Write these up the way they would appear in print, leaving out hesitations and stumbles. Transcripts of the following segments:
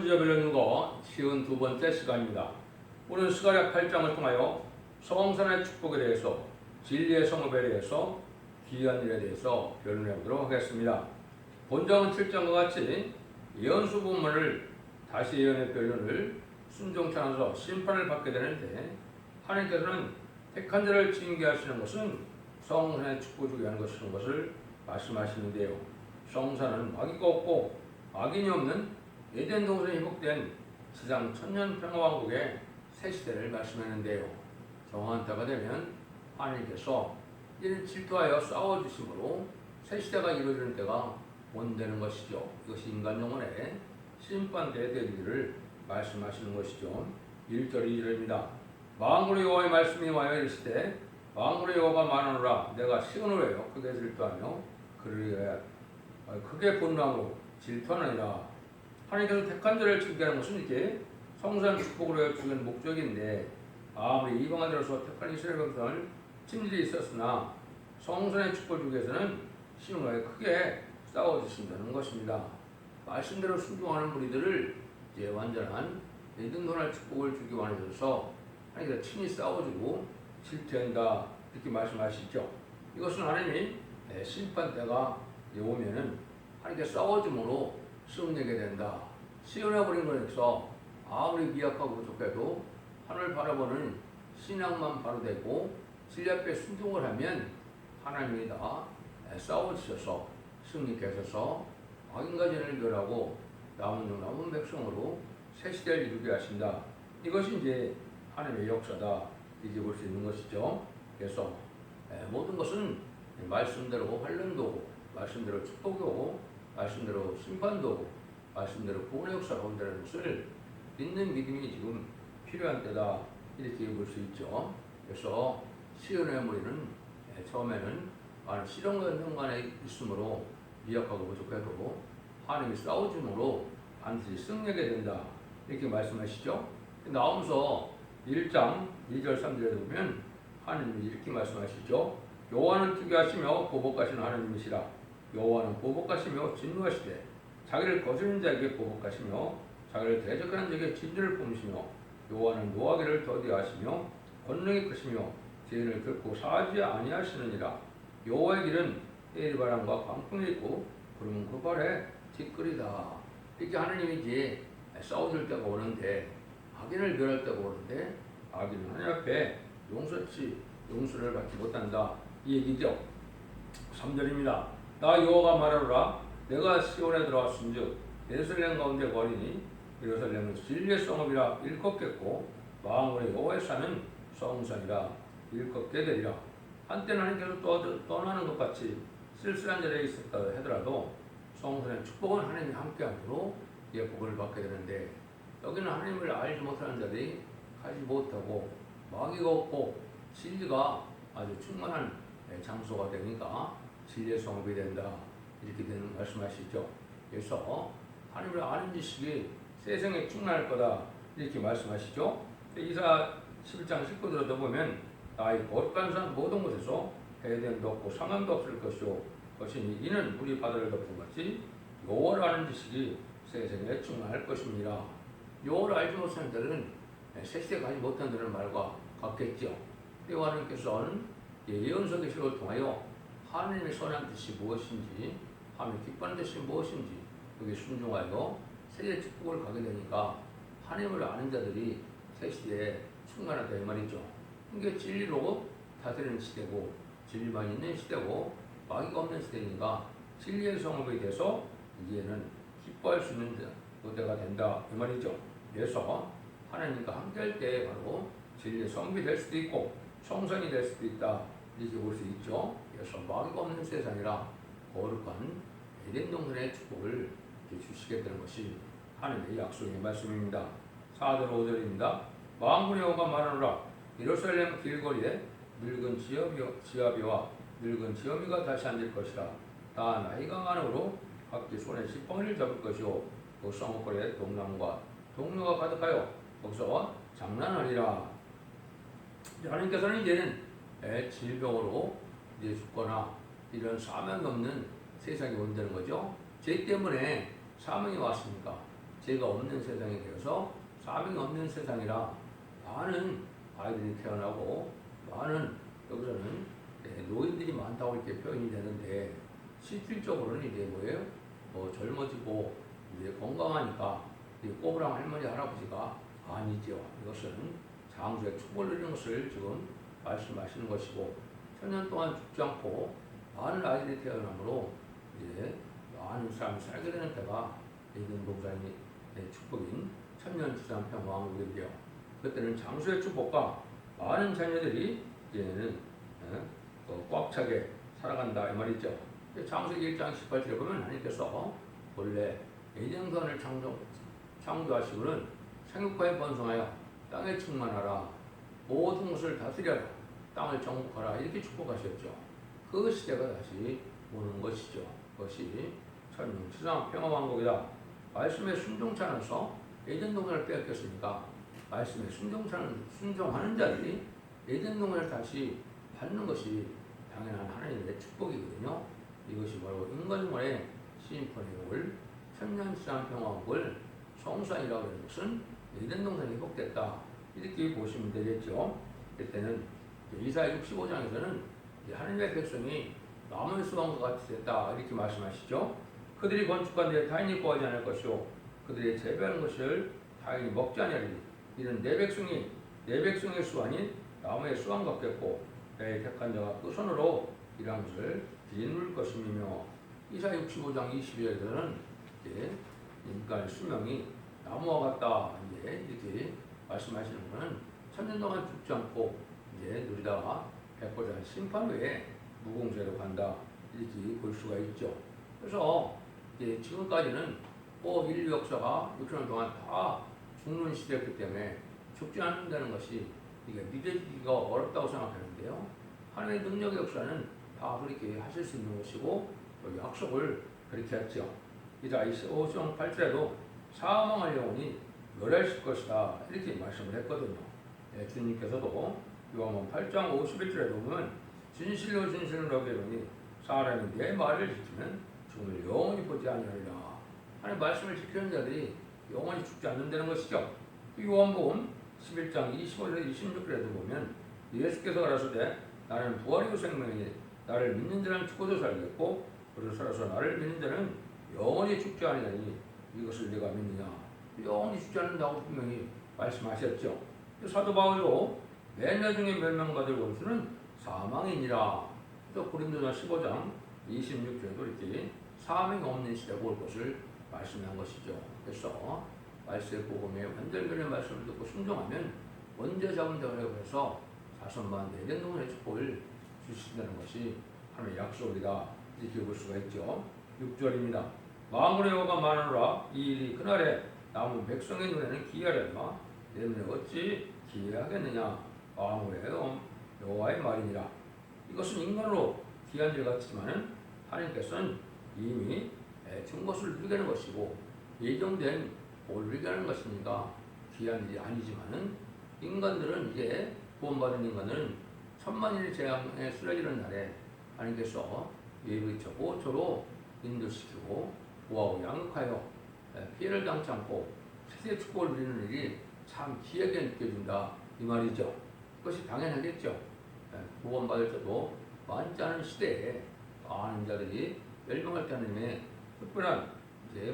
주제별로 쉬운 두 번째 시간입니다. 오늘 스가랴 8장을 통하여 성산의 축복에 대해서, 진리의 성읍에 대해서, 귀한 일에 대해서 변론해 보도록 하겠습니다. 본장은 7장과 같이 예언수 본문을 다시 예언의 변론을 순종치 않아서 심판을 받게 되는데, 하나님께서는 택한 자를 징계하시는 것은 성산의 축복 주게 하는 것을 말씀하시는데요. 성산은 마귀가 없고 악인이 없는 에덴 동산에 회복된 세상 천년 평화왕국의 새 시대를 말씀하는데요. 정한 때가 되면 하나님께서 이를 질투하여 싸워주심으로 새 시대가 이루어지는 때가 온다는 것이죠. 이것이 인간 영혼의 심판대에 되기를 말씀하시는 것이죠. 1절 2절입니다. 만군의 여호와의 말씀이 와여 이르시되 만군의 여호와가 말하노라 내가 시온을 위하여 크게 질투하며 그를 위하여 크게 분노하고 질투하느니라. 하나님께서 택한 자를 징계하는 것은 이제 성산 축복으로 하여 주는 목적인데, 아무리 이방인으로서 택한 이스라엘 백성을 친일이 있었으나 성산의 축복을 주기 위해서는 시온과에 크게 싸워주신다는 것입니다. 말씀대로 순종하는 무리들을 이제 완전한 믿음론할 축복을 주기 원하셔서 하나님께서 친히 싸워주고 질투한다 이렇게 말씀하시죠. 이것은 하나님이 심판 때가 오면은 하나님께 싸워줌으로 승리하게 된다. 시온에 버린 것에서 아무리 미약하고 부족해도 하늘 바라보는 신앙만 바로 되고 진리 앞에 순종을 하면 하나님이 다 싸워주셔서 승리케 하셔서 악인과 죄를 멸하고 남은 백성으로 새 시대를 이루게 하신다. 이것이 이제 하나님의 역사다 이제 볼 수 있는 것이죠. 그래서 모든 것은 말씀대로 환련도고 말씀대로 축복이고 말씀대로 심판도 말씀대로 구원의 역사가 온다는 것을 믿는 믿음이 지금 필요한 때다 이렇게 볼 수 있죠. 그래서 시온의 무리는 처음에는 많은 시련과 현관에 있으므로 미약하고 부족해도 하나님이 싸워줌으로 반드시 승리하게 된다 이렇게 말씀하시죠. 나오면서 1장 2절 3절에 보면 하나님이 이렇게 말씀하시죠. 여호와는 특유하시며 보복하시는 하나님이시라. 여호와는 보복하시며 진노하시되 자기를 거스르는 자에게 보복하시며 자기를 대적하는 자에게 진주를 뿜으시며 여호와는 노하기를 더디하시며 권능이 크시며 죄인을 결코 사하지 아니하시느니라. 여호와의 길은 해일바람과 광풍이 있고 구름은 그 발에 티끌이다. 이렇게 하나님이 이제 싸워줄 때가 오는데 악인을 멸할 때가 오는데 악인은 하나님 앞에 용서를 받지 못한다 이 얘기죠. 3절입니다. 나 여호와가 말하노라 내가 시온에 들어왔은즉 예루살렘 가운데 거리니 예루살렘은 진리의 성읍이라 일컫겠고 만군의 여호와의 산은 성산이라 일컫게 되리라. 한때는 하나님께서 떠나는 것 같이 쓸쓸한 자리에 있었다 하더라도 성산의 축복은 하나님이 함께함으로 복을 받게 되는데, 여기는 하나님을 알지 못하는 자들이 가지 못하고 마귀가 없고 진리가 아주 충만한 장소가 되니까 진리의 성읍이 된다 이렇게 되는 말씀하시죠. 그래서 하나님을 아는 지식이 세상에 충만할 거다 이렇게 말씀하시죠. 이사 11장 19절도 보면 나의 거룩한 산 모든 곳에서 해변도 없고 상암도 없을 것이요 것이니 이는 물이 바다를 덮은 같이 여호와를 아는 지식이 세상에 충만할 것입니다. 여호와를 알지 못하는 자들은 새 시대에 가지 못한 자들의 말과 같겠죠. 하나님께서는 예언서 계시를 통하여 하나님의 선한 뜻이 무엇인지, 하나님의 기뻐하는 뜻이 무엇인지 여기 순종하여 세계의 축복을 가게 되니까 하나님을 아는 자들이 새 시대에 충만하다 이 말이죠. 이게 진리로 다스리는 시대고 진리만 있는 시대고 마귀가 없는 시대니까 진리의 성읍에 대해서 이제는 기뻐할 수 있는 때가 된다 이 말이죠. 그래서 하나님과 함께할 때 바로 진리의 성읍이 될 수도 있고 성산이 될 수도 있다 이렇게 볼 수 있죠. 그래서 마귀가 없는 세상이라 거룩한 에덴 동산의 축복을 주시겠다는 것이 하나님의 약속의 말씀입니다. 4절 5절입니다. 만군의 여호와가 말하노라 예루살렘 길거리에 늙은 지아비와 늙은 지어미가 다시 앉을 것이라. 다 나이가 많으므로 각기 손에 지팡이를 잡을 것이요 그 성읍거리에 동남과 동료가 가득하여 거기서 장난하리라. 하나님께서는 이제는 질병으로 이제 죽거나 이런 사명이 없는 세상이 온다는 거죠. 죄 때문에 사명이 왔으니까 죄가 없는 세상이 되어서 사명이 없는 세상이라 많은 아이들이 태어나고 많은 여기서는 노인들이 많다고 이렇게 표현이 되는데 실질적으로는 이제 뭐예요? 젊어지고 이제 건강하니까 꼬부랑 할머니 할아버지가 아니죠. 이것은 장수의 축복을 누리는 것을 지금 말씀하시는 것이고 천년 동안 죽지 않고 많은 아이들이 태어나므로 이제 많은 사람이 살게 되는 때가 에덴 동산의 축복인 천년주상 평화왕국인데요. 그때는 장수의 축복과 많은 자녀들이 이제는 꽉 차게 살아간다 이 말이죠. 창세기 1장 18절에 보면 하나님께서 본래 에덴동산을 창조하시고는 생육하여 번성하여 땅에 충만하라 모든 것을 다스려라 땅을 정복하라 이렇게 축복하셨죠. 그 시대가 다시 오는 것이죠. 그것이 천년주상 평화왕국이다. 말씀에 순종치 않아서 에덴 동산을 빼앗겼으니까 말씀에 순종하는 자들이 에덴 동산을 다시 받는 것이 당연한 하나님의 축복이거든요. 이것이 바로 인간생활의 심판의 올 천년주상 평화왕국을 성산이라고 하는 것은 에덴 동산이 회복됐다 이렇게 보시면 되겠죠. 그때는 이사야 65장에서는 하나님의 백성이 나무의 수확과 같이 됐다 이렇게 말씀하시죠. 그들이 건축한 데 타인이 구하지 않을 것이요 그들이 재배하는 것을 타인이 먹지 아니하리니 이는 내 백성의 수 아닌 나무의 수확 같겠고 내 택한 자가 그 손으로 일한 것을 뒤누를 것이며 이사야 65장 22절에서는 인간의 수명이 나무와 같다 이렇게 말씀하시는 것은 천년 동안 죽지 않고 누리다가 백보자 심판 후에 무공세로 간다 이렇게 볼 수가 있죠. 그래서 지금까지는 인류 역사가 6천년 동안 다 죽는 시대였기 때문에 죽지 않는다는 것이 이게 믿어지기가 어렵다고 생각하는데요. 하나님의 능력의 역사는 다 그렇게 하실 수 있는 것이고 또 약속을 그렇게 했죠. 이자 25장 8절에도 사망할 영혼이 멸하실 것이다 이렇게 말씀을 했거든요. 주님께서도 요한복음 8장 51절에도 보면 진실로 진실로 너희에게 이르노니 사람이 내 말을 지키면 죽음을 영원히 보지 아니하리라. 하나님 말씀을 지키는 자들이 영원히 죽지 않는다는 것이죠. 요한복음 11장 25절 26절에도 보면 예수께서 가라사대 나는 부활이요 생명이니 나를 믿는 자는 죽어도 살겠고 그리고 살아서 나를 믿는 자는 영원히 죽지 아니하니 이것을 내가 믿느냐. 영원히 죽지 않는다고 분명히 말씀하셨죠. 사도 바울도 맨 나중에 멸망받을 원수는 사망이니라. 또 고린도전 15장 26절에도 이렇게 사망이 없는 시대가 올 것을 말씀한 것이죠. 그래서 말세 복음의 완전변의 말씀을 듣고 순종하면 언제 잡은 자가 해서 자손만 에덴 동산의 축복을 주신다는 것이 하나님의 약속이다 이렇게 볼 수가 있죠. 6절입니다. 만군의 여호와가 말하노라 이 일이 그날에 남은 백성의 눈에는 기이하려니와 내 눈에 어찌 기이하겠느냐. 만군의 여호와의 말이니라. 이것은 인간으로 귀한 일 같지만은 하나님께서는 이미 증것을 누리게 하는 것이고 예정된 뭘 누리게 하는 것이니까 귀한 일이 아니지만은 인간들은 이제 구원받은 인간은 천만일 재앙에 쓰러지는 날에 하나님께서 예비처 보초로 인도시키고 보호하고 양육하여 피해를 당치 않고 세세 축복을 누리는 일이 참 귀하게 느껴진다 이 말이죠. 그것이 당연하겠죠. 구원받을 때도 많지 않은 시대에 많은 자들이 멸망할 때 하나님의 특별한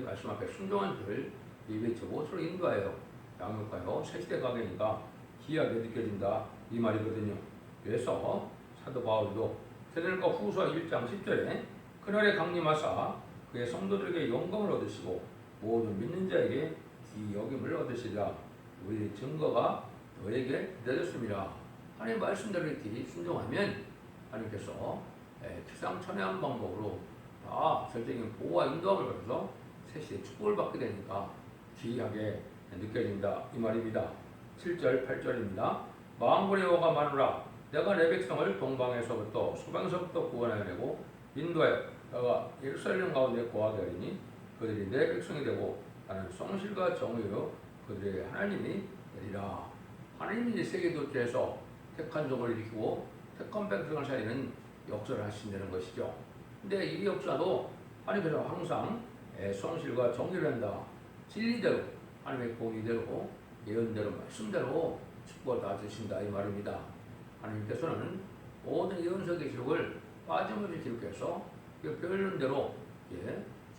말씀 앞에 순종한 자를 예비처 보초로 인도하여 양육하여 새 시대 가게니까 귀하게 느껴진다 이 말이거든요. 그래서 사도 바울도 데살로니가 후서 1장 10절에 그날에 강림하사 그의 성도들에게 영광을 얻으시고 모든 믿는 자에게 귀 여김을 얻으시리라. 우리의 증거가 너에게 기다렸습니다. 하나님 말씀대로 이렇게 순종하면 하나님께서 기상천외한 방법으로 다 절대적인 보호와 인도함을 받아서 새시대 축복을 받게 되니까 귀하게 느껴진다 이 말입니다. 7절 8절입니다. 만군의 여호와가 말하노라 내가 내 백성을 동방에서부터 서방에서부터 구원하여 내고 인도하여 내가 예루살렘 가운데 거하게 하리니 그들이 내 백성이 되고 나는 성실과 정의로 그들의 하나님이 되리라. 하나님이 이제 세계 도처에서 택한 종을 일으키고 택한 백성을 살리는 역사를 하신다는 것이죠. 근데 이 역사도 하나님께서 항상 성실과 정의를 한다. 진리대로 하나님의 공의대로 예언대로 말씀대로 축복을 다 주신다 이 말입니다. 하나님께서는 모든 예언서 계시록을 빠짐없이 기록해서 그 표현대로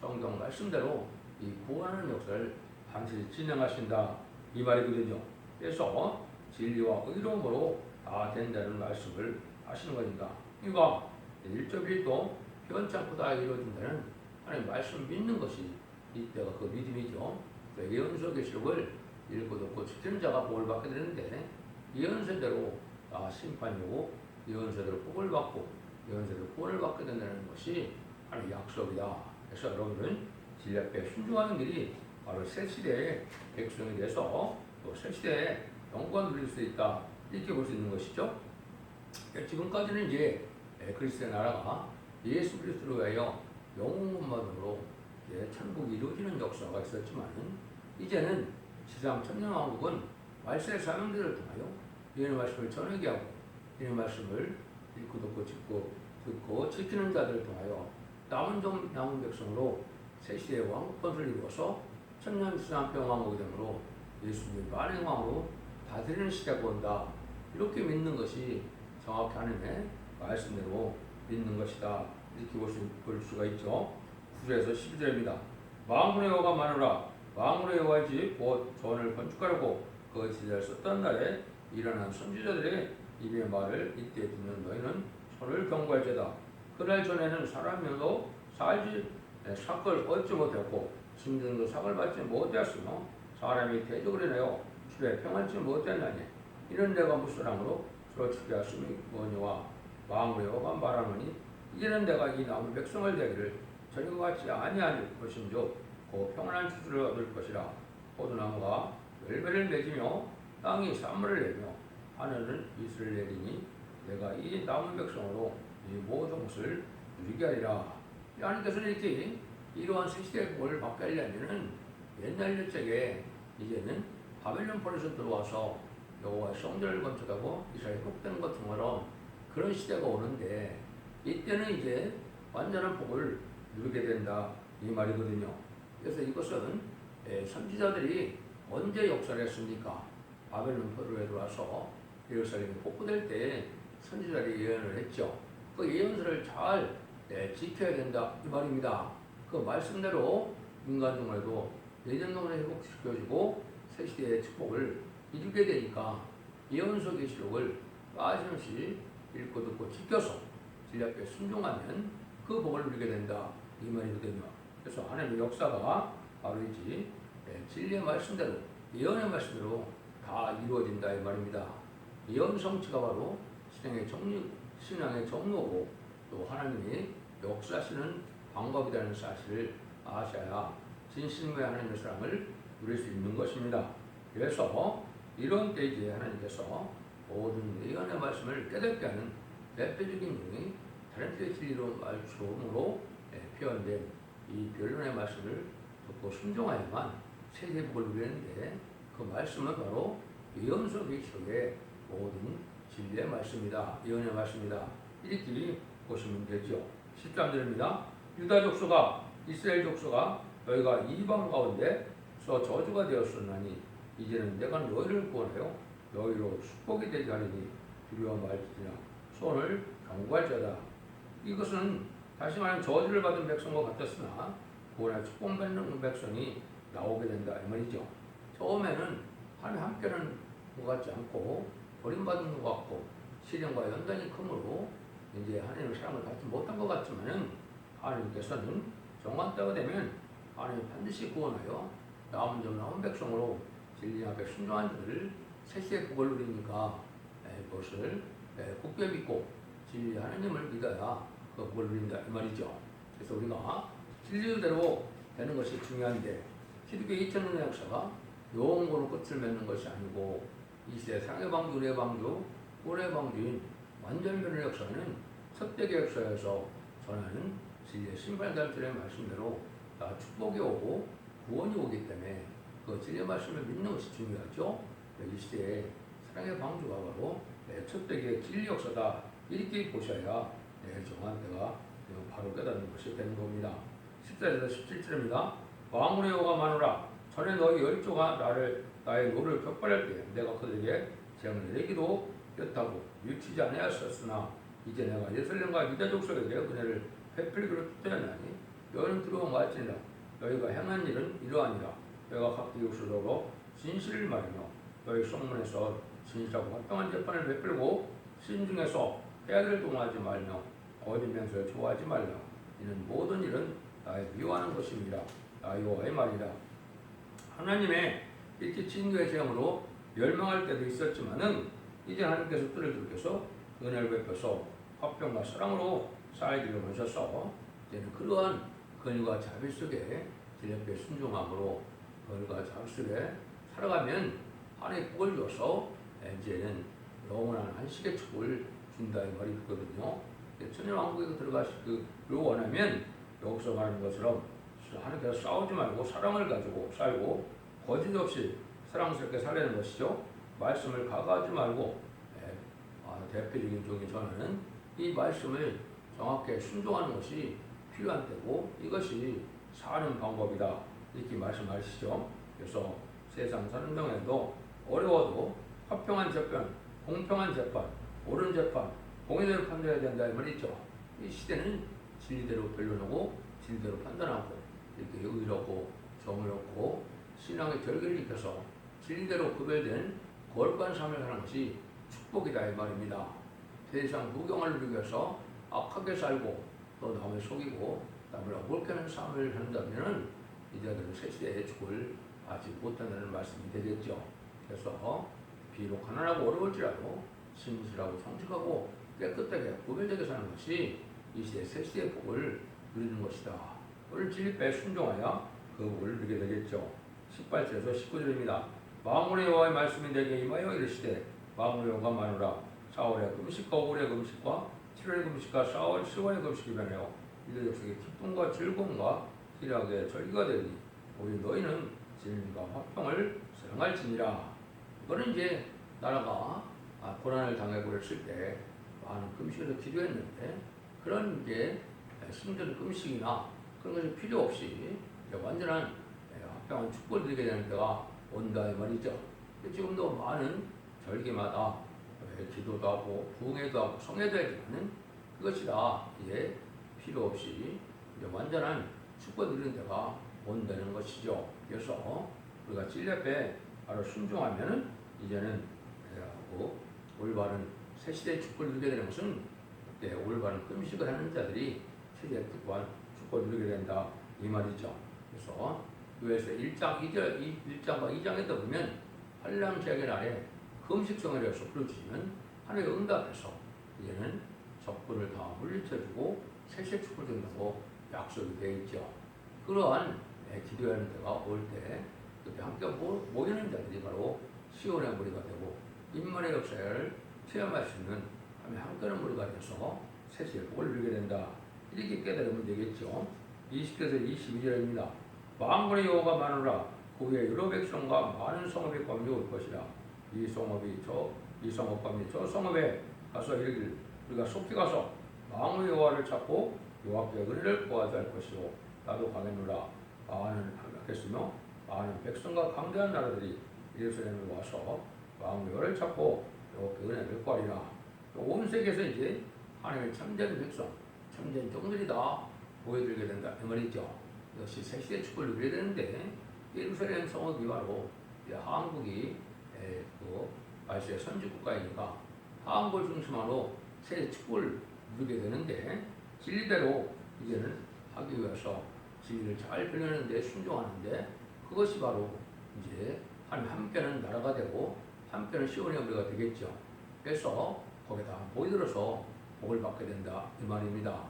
성경 말씀대로 이 구원하는 역사를 반드시 진행하신다 이 말이거든요. 그래서 진리와 의로움으로 다 된다는 말씀을 하시는 겁니다. 이거 1.1도 변찮고 다 이루어진다는 하나님 말씀 믿는 것이 이때가 그 믿음이죠. 예언서 계시록을 읽고 듣고 지키는 자가 복을 받게 되는데 예언서대로 다 심판이 오고 예언서대로 복을 받고 예언서대로 구원을 받게 된다는 것이 하나님 약속이다. 그래서 여러분은 진리 앞에 순종하는 길이 바로 새 시대의 백성이 돼서 또 새 시대에 영광을 누릴 수 있다 이렇게 볼 수 있는 것이죠. 지금까지는 이제 그리스도의 나라가 예수 그리스도로 하여 영원만으로 천국이 이루어지는 역사가 있었지만 이제는 지상 천년왕국은 말세의 사명들을 통하여 예언의 말씀을 전하게 하고 예언의 말씀을 읽고 듣고 지키는 자들을 통하여 남은 종 남은 백성으로 새 시대의 왕국권을 이루어서 천년 지상 평왕국이 되므로 예수님의 만행왕으로 다스리는 시대가 온다. 이렇게 믿는 것이 정확히 하나님의 말씀대로 믿는 것이다. 이렇게 볼 수가 있죠. 9절에서 12절입니다. 만군의 여호와가 많으라. 만군의 여호와이지 곧 전을 건축하려고 그 지대를 썼던 날에 일어난 선지자들의 입의 말을 이때 듣는 너희는 서를 경고할지어다. 그날 전에는 사람이어도 살지 삭을 얻지 못했고 짐승도 삭을 받지 못하였으며 사람이 대적을 인하여 집에 평안치 못했나니 이는 내가 무슨함으로 서로 죽게 하심이 뭐니와 만군의 여호와가 말하노니 이제는 내가 이 남은 백성을 대기를 전과 같이 아니할 것인즉 그 평안한 추수를 얻을 것이라. 포도나무가 열매를 맺으며 땅이 산물을 내며 하늘은 이슬을 내리니 내가 이 남은 백성으로 이 모든 것을 누리게 하리라. 하나님께서는 이렇게 이러한 새 시대의 복을 받게 하려면은 옛날 옛적에 이제는 바벨론 포로에서 들어와서 여호와의 성전을 건축하고 이스라엘 회복된 것처럼 그런 시대가 오는데 이때는 이제 완전한 복을 누리게 된다 이 말이거든요. 그래서 이것은 선지자들이 언제 역사를 했습니까? 바벨론 포로에 들어와서 예루살렘이 복구될 때 선지자들이 예언을 했죠. 그 예언서를 잘 지켜야 된다 이 말입니다. 그 말씀대로 인간 중에도 예전동을 회복시켜주고 새 시대의 축복을 이루게 되니까 예언서 계시록을 빠짐없이 읽고 듣고 지켜서 진리 앞에 순종하면 그 복을 누리게 된다 이 말이거든요. 그래서 하나님의 역사가 바로 이지 진리의 말씀대로 예언의 말씀대로 다 이루어진다 이 말입니다. 예언 성취가 바로 신앙의 정로고 또 하나님이 역사하시는 방법이라는 사실을 아셔야 진실의 하나님의 사랑을 누릴 수 있는 것입니다. 그래서 이런 때 이제 하나님께서 모든 예언의 말씀을 깨닫게 하는 대표적인 용이 다른 때의 진리로 말씀으로 표현된 이 변론의 말씀을 듣고 순종하야만 세계 복을 누리는데 그 말씀은 바로 예언서 계시록의 모든 진리의 말씀이다. 예언의 말씀이다. 이렇게 보시면 되죠. 13절입니다. 유다 족속아 이스라엘 족속아 너희가 이방 가운데서 저주가 되었으나니 이제는 내가 너희를 구원하여 너희로 축복이 되게 하리니 두려워 말지니라. 손을 경고할지어다. 이것은 다시 말하면 저주를 받은 백성과 같았으나 구원의 축복받는 백성이 나오게 된다 이 말이죠. 처음에는 하나님 함께는 것 같지 않고 버림받은 것 같고 시련과 연단이 크므로 이제 하나님의 사랑을 받지 못한 것 같지만은 하나님께서는 정한 때가 되면 하나님 반드시 구원하여 남은 백성으로 진리 앞에 순종한 자들을 새시의 복을 누리니까 그것을 굳게 믿고 진리 하나님을 믿어야 그 복을 누린다 이 말이죠. 그래서 우리가 진리대로 되는 것이 중요한데 기독교 2000년의 역사가 영원으로 끝을 맺는 것이 아니고 이 시대 상해 방주, 은혜 방주, 올해 방주인 완전 변의 역사는 첫대계 역사에서 전하는 진리의 신발단들의 말씀대로 다 축복이 오고 구원이 오기 때문에 그 진리의 말씀을 믿는 것이 중요하죠. 이 시대의 사랑의 방주가 바로 첫대계 진리 역사다. 이렇게 보셔야 정한 때가 바로 깨닫는 것이 되는 겁니다. 14절에서 17절입니다. 왕문의 여호가 많으라 전에 너희 열조가 나의 노를 격발할 때 내가 그들에게 재앙을 내리기도 했다고 미치지 아니하였으나 이제 내가 예루살렘과 유다 족속에게 은혜를 베풀기로 뜻하였나니 너희는 들어온 말지니라. 너희가 행한 일은 이러하니라. 너희가 각기 이웃으로 진실을 말하며 너희 성문에서 진실하고 합당한 재판을 베풀고 신중에서 해악을 동하지 말며 어린 맹세를 좋아하지 말라. 이는 모든 일은 나의 미워하는 것입니다. 나 여호와의 말이라. 하나님의 일찍 진노의 재앙으로 멸망할 때도 있었지만은 이제 하나님께서 뜰을 들께서 은혜를 베풀어서 화평과 사랑으로 살기를 원하셔서 이제는 그러한 근육과 자비 속에 진리의 순종함으로 근육과 자비 속에 살아가면 하나님의 복을 줘서 이제는 영원한 안식의 축복을 준다 이 말이 있거든요. 천년왕국에 들어가시기를 원하면 여기서 말하는 것처럼 하나님께서 싸우지 말고 사랑을 가지고 살고 거짓 없이 사랑스럽게 살라는 것이죠. 말씀을 가가하지 말고 대표적인 쪽인 저는 이 말씀을 정확하게 순종하는 것이 필요한 때고 이것이 사는 방법이다 이렇게 말씀하시죠. 그래서 세상 사는 동안에도 어려워도 화평한 재판, 공평한 재판, 옳은 재판, 공의대로 판단해야 된다 이 말이죠. 이 시대는 진리대로 변론하고 진리대로 판단하고 이렇게 의롭고 정의롭고 신앙의 결계를 익혀서 진리대로 구별된 거룩한 삶을 사는 것이 축복이다 이 말입니다. 세상 무경을 누리기 위해서 악하게 살고 또 남을 속이고 남을 억울케 하는 삶을 한다면 이제는 새 시대의 축복을 받지 못한다는 말씀이 되겠죠. 그래서 비록 가난하고 어려울지라도 신실하고 정직하고 깨끗하게 구별되게 사는 것이 이 시대 새 시대의 복을 누리는 것이다. 오늘 진리에 순종하여 그 복을 누리게 되겠죠. 18절에서 19절입니다. 만군의 여호와의 말씀이 내게 임하여 이르시되 만군의 여호가 마누라 사월의 금식과 5월의 금식과 7월의 금식과 10월의 금식이 변하여 이들 족속의 기쁨과 즐거움과 희락의 절기가 되니 오히려 너희는 진리와 화평을 사랑할지니라. 이거는 이제 나라가 고난을 당하고 그랬을 때 많은 금식에서 기도했는데 그런 이제 힘든 금식이나 그런 것이 필요 없이 완전한 화평한 축복을 드리게 되는 때가 온다 이 말이죠. 지금도 많은 절기마다 기도도 하고 부흥회도 하고 성회도 하지만은 그것이 다 이제 필요 없이 이제 완전한 축복을 드리는 때가 온다는 것이죠. 그래서 우리가 진리 앞에 바로 순종하면은 이제는 올바른 새 시대의 축복을 누리게 되는 것은 그때 올바른 금식을 하는 자들이 세대의 특별한 축복을 누리게 된다 이 말이죠. 그래서 교회에서 1장과 2장에 보면 환난 제게 아래 금식성을 해서 부르짖으면 하나님의 응답해서 이제는 적군을 다 물리쳐주고 새시의 축복을 준다고 약속이 되어 있죠. 그러한 기도하는 때가 올 때 그때 함께 모이는 자들이 바로 시온의 무리가 되고 인문의 역사를 체험할 수 있는 함께하는 무리가 돼서 새시의 복을 누리게 된다. 이렇게 깨달으면 되겠죠. 20절에서 22절입니다. 만군의 여호가 마누라 그 위에 여러 백성과 많은 성읍이 꽉 올 것이라. 이 성읍과 저 성읍에 가서 이르기를 우리가 속히 가서 만군의 여호와를 찾고 여호와께 은혜를 구하자 할 것이요 나도 가겠노라. 많은 하겠으며 많은 백성과 강대한 나라들이 예루살렘에 와서 만군의 여호와를 찾고 여호와께 은혜를 구하리라. 온 세계에서 이제 하나님의 참된 백성, 참된 종들이 다 모여들게 된다 이 말이죠. 역시 새 시대의 축복을 누려야 되는데 예루살렘 성읍이 바로 한국이 아시아 선진국가이니까 한국을 중심으로 새 축복을 누리게 되는데 진리대로 이제는 하기 위해서 진리를 잘 변하는 데 순종하는데 그것이 바로 이제 하나님 함께하는 나라가 되고 함께하는 시온의 우리가 되겠죠. 그래서 거기다 모이들어서 복을 받게 된다 이 말입니다.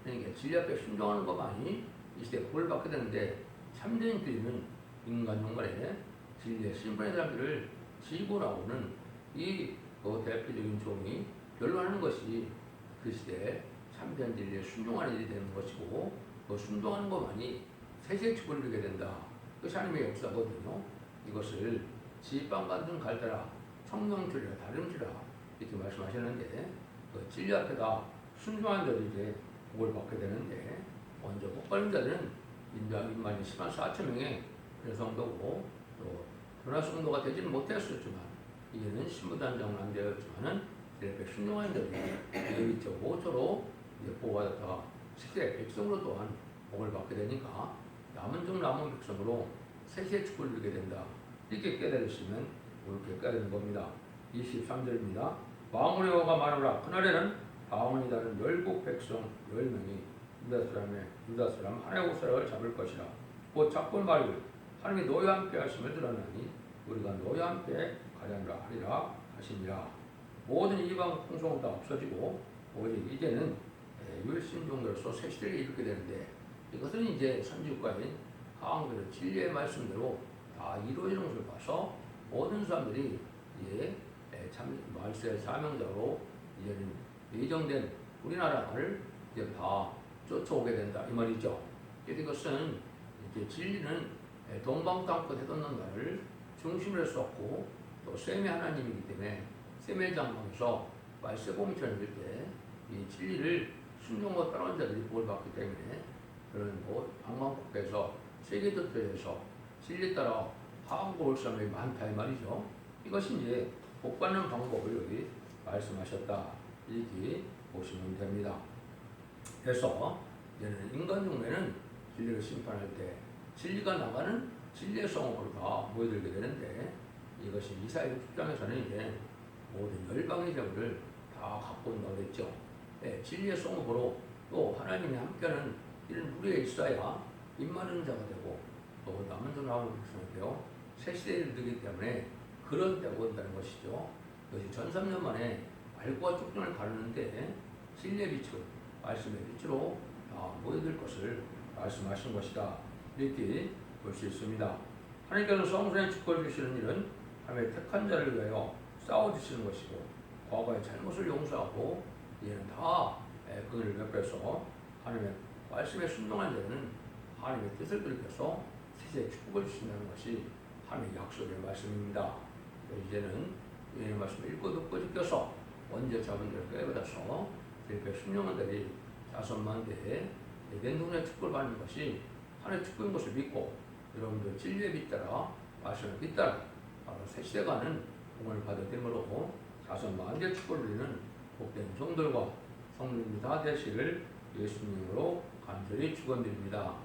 그러니까 진리 앞에 순종하는 것만이 이 시대에 복을 받게 되는데 참된 교회는 인간 용간에 진리의 심판의 사람들을 지고 나오는 이 대표적인 종이 변론하는 것이 그 시대에 참된 진리에 순종하는 일이 되는 것이고 그 순종하는 것만이 세세의 축복을 누리게 된다. 그것이 하나님의 역사거든요. 이것을 지빵 같은 갈대라 청명줄이라 다름질라 이렇게 말씀하셨는데 그 진리 앞에다 순종한 자들이 이제 복을 받게 되는데 먼저 복 받는 자들은 인간이 1만 4천 명의 성도고 또 변화 성도가 되지는 못했었지만 이제는 신부단장은 안 되었지만은 이렇게 순종한들이 예비적 5조로 보호받았다가 실제 백성으로 또한 복을 받게 되니까 남은 백성으로 세시의 축복을 누리게 된다. 이렇게 깨달으시면 옳게 깨달은 겁니다. 23절입니다. 망원의 여호와가 말하노라. 그날에는 방언이 다른 열국 백성 10명이 유다 사람 하나의 옷사람을 잡을 것이라. 곧 잡고 말이고 하나님이 너희와 함께 하심을 드러나니 우리가 너희와 함께 가자니라 하리라 하시니라. 모든 이방 풍속은 다 없어지고 오직 이제는 율신종으로서 새 시대를 이루게 되는데 이것은 이제 선지국가인 하왕들의 진리의 말씀대로 다 이루어지는 것을 봐서 모든 사람들이 이제 참 말세의 사명자로 이제는 예정된 우리나라를 이제 다 쫓아오게 된다 이 말이죠. 그래서 이것은 이제 진리는 동방 땅끝 해돋는다를 중심으로 썼고 또 셈의 하나님이기 때문에 셈의 장막에서 말세 공천을 할 때 이 진리를 순종하고 따라온 자들이 복을 받기 때문에 그런 방방곡곡에서 세계 도처에서 진리 따라 하고 올 사람이 많다 이 말이죠. 이것이 이제 복 받는 방법을 여기 말씀하셨다 이렇게 보시면 됩니다. 그래서 이제는 인간 중에는 진리를 심판할 때 진리가 나가는 진리의 성읍으로 다 모여들게 되는데 이것이 이사야 6장에서는 이제 모든 열방의 자들을 다 갖고 온다고 했죠. 진리의 성읍으로 또 하나님이 함께하는 이런 무리에 있어야 입맞는 자가 되고 또 남은 자 나오는 백성이 되어 새 시대를 이루기 때문에 그런 때가 온다는 것이죠. 이것이 1300년 만에 알과 쪽정을 가르는데 진리의 빛을 말씀의 빛으로 다 모여들 것을 말씀하신 것이다. 이렇게 볼 수 있습니다. 하나님께서 성소의 축복을 주시는 일은 하나님의 택한 자를 위하여 싸워주시는 것이고 과거의 잘못을 용서하고 이제는 다 그를 베풀어서 하나님의 말씀에 순종한 자는 하나님의 뜻을 들켜서 세세의 축복을 주신다는 것이 하나님의 약속의 말씀입니다. 이제는 이 말씀을 읽고 듣고 지켜서 언제 잡은 자를 깨받아서 이렇게 순종한 자들이 5만 대에 내년도의 축복을 받는 것이 하나님의 축복인 것을 믿고 여러분들 진리의 빛 따라 말씀의 빛 따라 바로 새 시대가는 복을 받아들임으로 5만 대의 축복을 누리는 복된 종들과 성도님이 다 되시기를 예수님으로 간절히 축원드립니다.